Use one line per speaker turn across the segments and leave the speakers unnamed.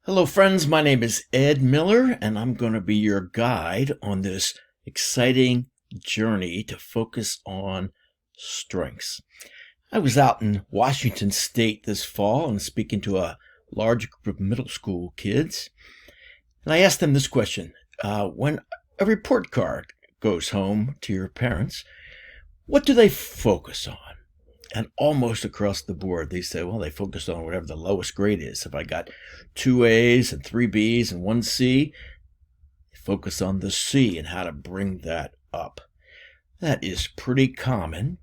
Hello, friends. My name is Ed Miller, and I'm going to be your guide on this exciting journey to focus on strengths. I was out in Washington State this fall and speaking to a large group of middle school kids. And I asked them this question. When a report card goes home to your parents, what do they focus on? And almost across the board, they say, well, they focus on whatever the lowest grade is. If I got 2 A's and 3 B's and 1 C, they focus on the C and how to bring that up. That is pretty common.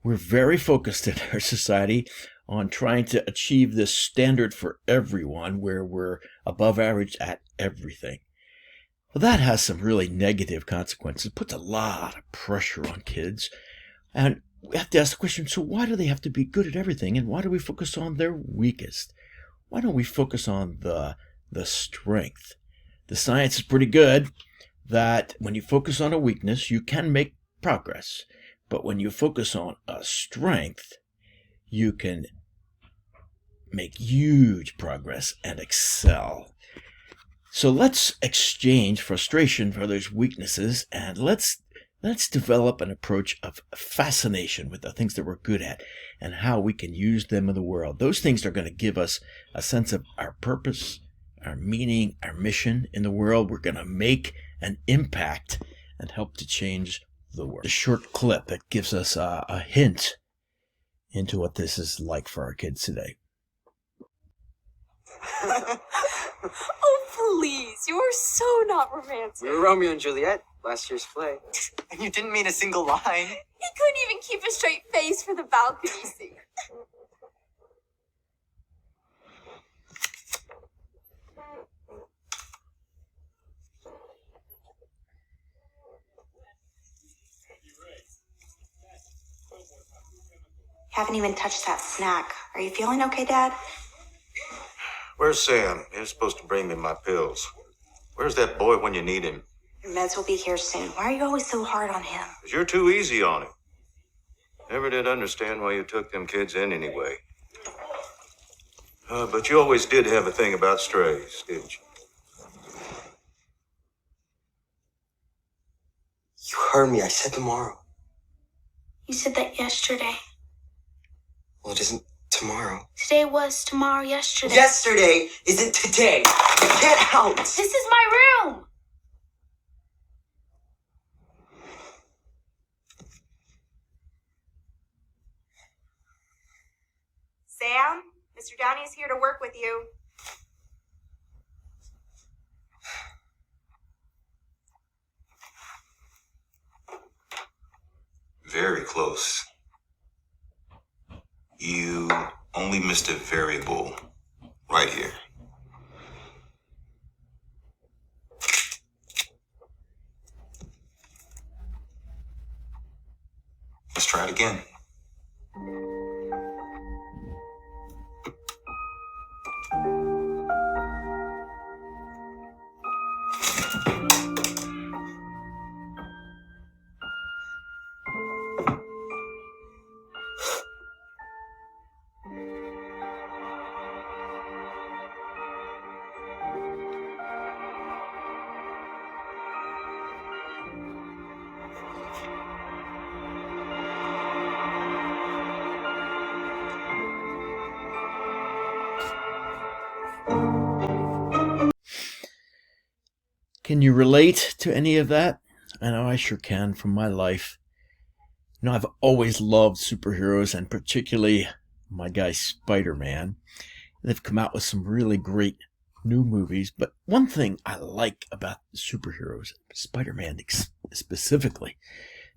We're very focused in our society on trying to achieve this standard for everyone where we're above average at everything. Well, that has some really negative consequences. It puts a lot of pressure on kids. And we have to ask the question, so why do they have to be good at everything, and why do we focus on their weakest? Why don't we focus on the strength? The science is pretty good that when you focus on a weakness, you can make progress. But when you focus on a strength, you can make huge progress and excel. So let's exchange frustration for those weaknesses, and let's develop an approach of fascination with the things that we're good at and how we can use them in the world. Those things are going to give us a sense of our purpose, our meaning, our mission in the world. We're going to make an impact and help to change the world. A short clip that gives us a hint into what this is like for our kids today.
Oh, please. You are so not romantic.
We were Romeo and Juliet, last year's play.
And you didn't mean a single line.
He couldn't even keep a straight face for the balcony scene.
Haven't even touched that snack. Are you feeling okay, Dad?
Where's Sam? He's supposed to bring me my pills. Where's that boy when you need him?
Your meds will be here soon. Why are you always so hard on him?
'Cause you're too easy on him. Never did understand why you took them kids in anyway. But you always did have a thing about strays, didn't you?
You heard me. I said tomorrow.
You said that yesterday.
Well, it isn't tomorrow.
Today was tomorrow, yesterday.
Yesterday isn't today. Get out!
This is my room!
Sam, Mr. Downey is here to work with you.
Very close. You only missed a variable right here. Let's try it again.
Can you relate to any of that? I know I sure can from my life. You know, I've always loved superheroes, and particularly my guy SpiderMan. They've come out with some really great new movies, but one thing I like about superheroes, Spider-Man specifically,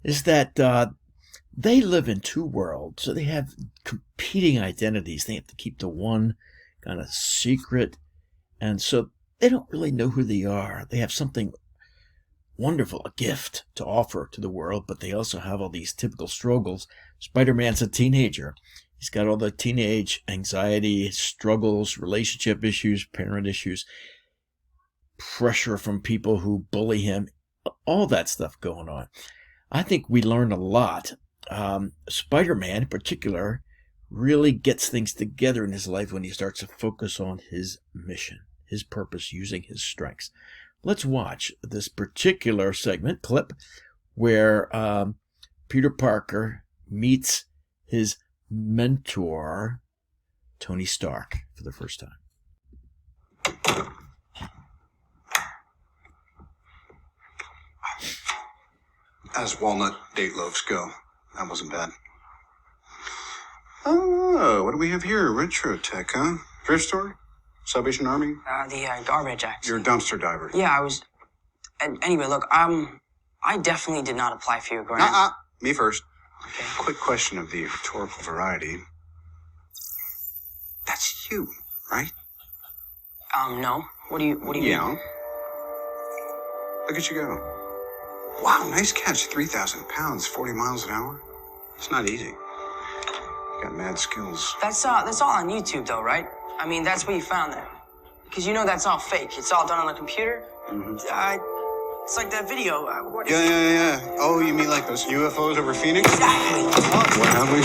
is that they live in two worlds, so they have competing identities. They have to keep the one kind of secret, and so they don't really know who they are. They have something wonderful, a gift to offer to the world, but they also have all these typical struggles. Spider-Man's a teenager. He's got all the teenage anxiety, struggles, relationship issues, parent issues, pressure from people who bully him, all that stuff going on. I think we learn a lot. Spider-Man in particular really gets things together in his life when he starts to focus on his mission. his purpose using his strengths. Let's watch this particular clip, where Peter Parker meets his mentor, Tony Stark, for the first time.
As walnut date loaves go, that wasn't bad. Oh, what do we have here? Retro tech, huh? Thrift store? Salvation Army?
The garbage act.
You're a dumpster diver.
Yeah, I was. Anyway, look, I definitely did not apply for your grant.
Me first.
Okay.
Quick question of the rhetorical variety. That's you, right?
No. What do you mean?
Yeah. Look at you go. Wow, nice catch. 3,000 pounds, 40 miles an hour. It's not easy. You got mad skills.
That's all on YouTube, though, right? I mean, that's what you found there. Because you know that's all fake. It's all done on the computer.
Mm-hmm.
It's like that video.
Yeah. Oh, you mean like those UFOs over Phoenix?
Exactly.
What have we?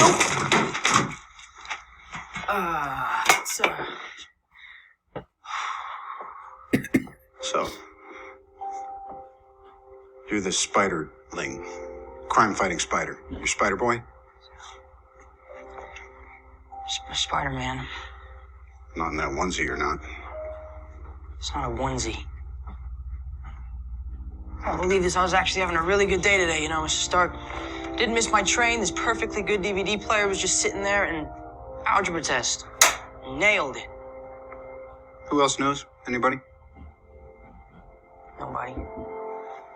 So, you're the Spiderling, crime-fighting spider. You're Spider Boy?
SpiderMan.
Not in that onesie, you're not.
It's not a onesie. I don't believe this. I was actually having a really good day today, Mr. Stark. Didn't miss my train. This perfectly good DVD player was just sitting there, and algebra test. Nailed it.
Who else knows? Anybody?
Nobody.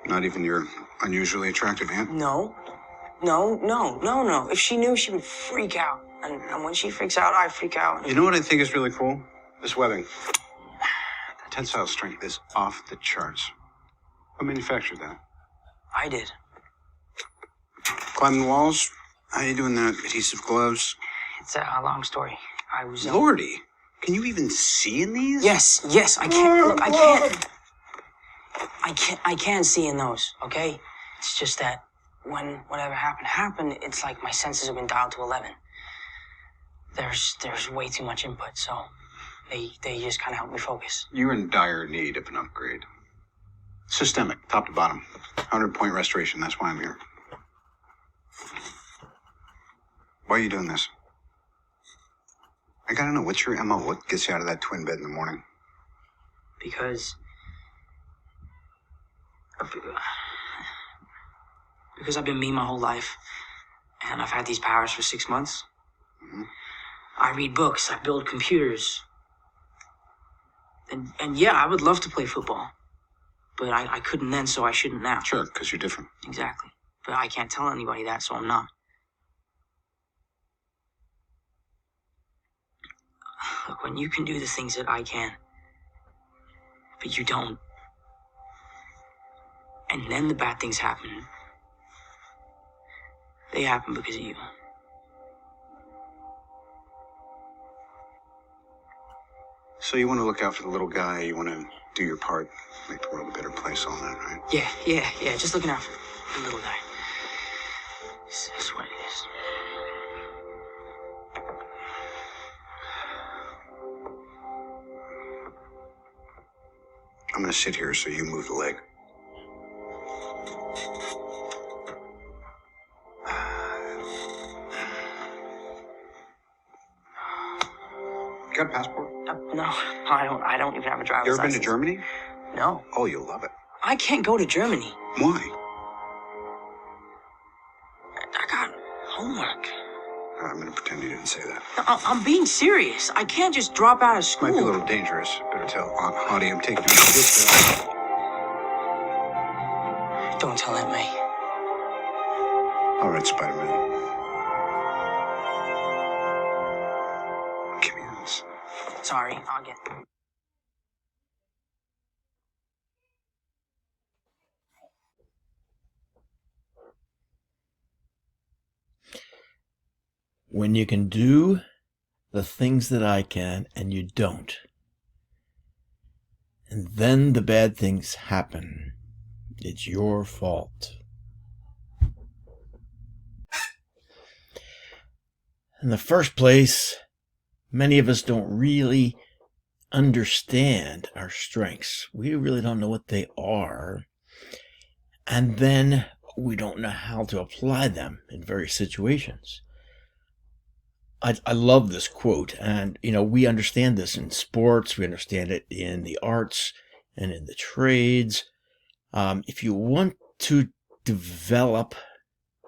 Not even your unusually attractive aunt?
No. If she knew, she would freak out. And when she freaks out, I freak out.
You know what I think is really cool? This webbing. The tensile strength is off the charts. Who manufactured that?
I did.
Climbing walls? How you doing that? Adhesive gloves?
It's a long story. I was...
Lordy, can you even see in these?
Yes, I can't. Look, I can't. I can see in those, okay? It's just that when whatever happened, it's like my senses have been dialed to 11. There's way too much input, so they just kind of help me focus.
You're in dire need of an upgrade. Systemic, top to bottom. 100-point restoration, that's why I'm here. Why are you doing this? I gotta know, what's your MO? What gets you out of that twin bed in the morning?
Because I've been me my whole life, and I've had these powers for 6 months.
Mm-hmm.
I read books, I build computers. And yeah, I would love to play football. But I couldn't then, so I shouldn't now.
Sure, because you're different.
Exactly. But I can't tell anybody that, so I'm not. Look, when you can do the things that I can, but you don't, and then the bad things happen, they happen because of you.
So you want to look out for the little guy, you want to do your part, make the world a better place, all that, right?
Yeah, just looking out for the little guy. That's what it is.
I'm going to sit here so you move the leg. You got a passport?
No, I don't even have a driver's
You ever been
license.
to Germany?
No.
Oh, you'll love it.
I can't go to Germany.
Why?
I got homework.
I'm going to pretend you didn't say that.
I'm being serious. I can't just drop out of school.
Might be a little dangerous. Better tell Aunt Hottie I'm taking you to the field trip.
Don't tell Aunt May.
All right, Spider-Man. Give me this.
Sorry, I'll get...
When you can do the things that I can and you don't, and then the bad things happen, it's your fault. In the first place, many of us don't really understand our strengths. We really don't know what they are. And then we don't know how to apply them in various situations. I love this quote. And, we understand this in sports. We understand it in the arts and in the trades. If you want to develop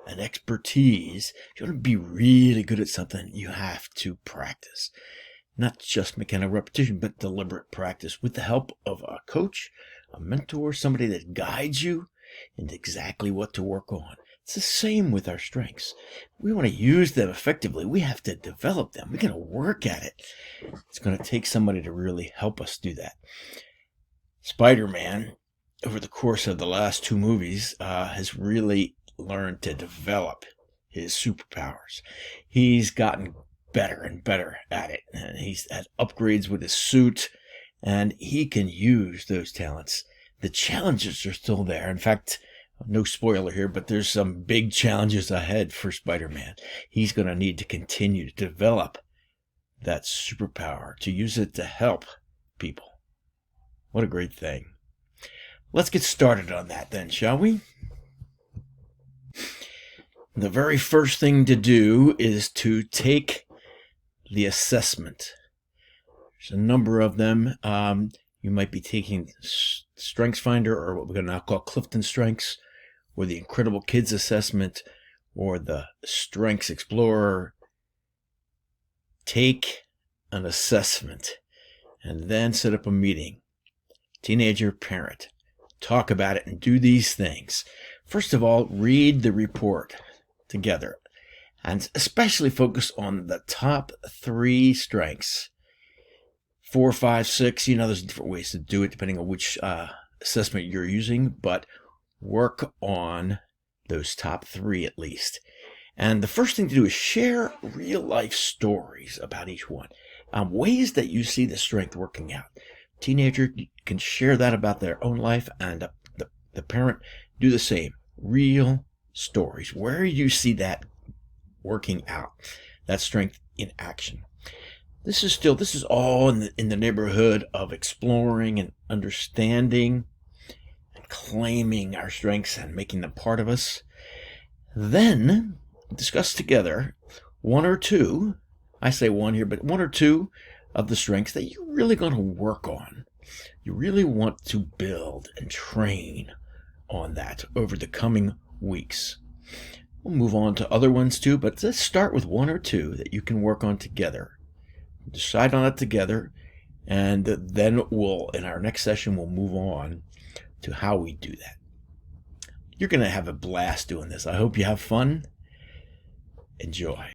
an expertise, if you want to be really good at something, you have to practice. Not just mechanical repetition, but deliberate practice with the help of a coach, a mentor, somebody that guides you into exactly what to work on. It's the same with our strengths. We want to use them effectively. We have to develop them. We're going to work at it. It's going to take somebody to really help us do that. SpiderMan, over the course of the last 2 movies, has really learned to develop his superpowers. He's gotten better and better at it. And he's had upgrades with his suit, and he can use those talents. The challenges are still there. In fact, no spoiler here, but there's some big challenges ahead for Spider-Man. He's going to need to continue to develop that superpower, to use it to help people. What a great thing. Let's get started on that then, shall we? The very first thing to do is to take the assessment. There's a number of them. You might be taking StrengthsFinder, or what we're going to now call Clifton Strengths, or the Incredible Kids Assessment, or the Strengths Explorer. Take an assessment and then set up a meeting. Teenager, parent. Talk about it and do these things. First of all, read the report together and especially focus on the top 3 strengths. 4, 5, 6, there's different ways to do it depending on which assessment you're using, but work on those top 3 at least. And the first thing to do is share real life stories about each one. Ways that you see the strength working out. Teenager can share that about their own life, and the parent do the same. Real stories. Where you see that working out, that strength in action. This is all in the neighborhood of exploring and understanding and claiming our strengths and making them part of us. Then discuss together 1 or 2, I say 1 here, but 1 or 2 of the strengths that you're really going to work on. You really want to build and train on that over the coming weeks. We'll move on to other ones too, but let's start with 1 or 2 that you can work on together. Decide on it together, and then in our next session, we'll move on to how we do that. You're going to have a blast doing this. I hope you have fun. Enjoy.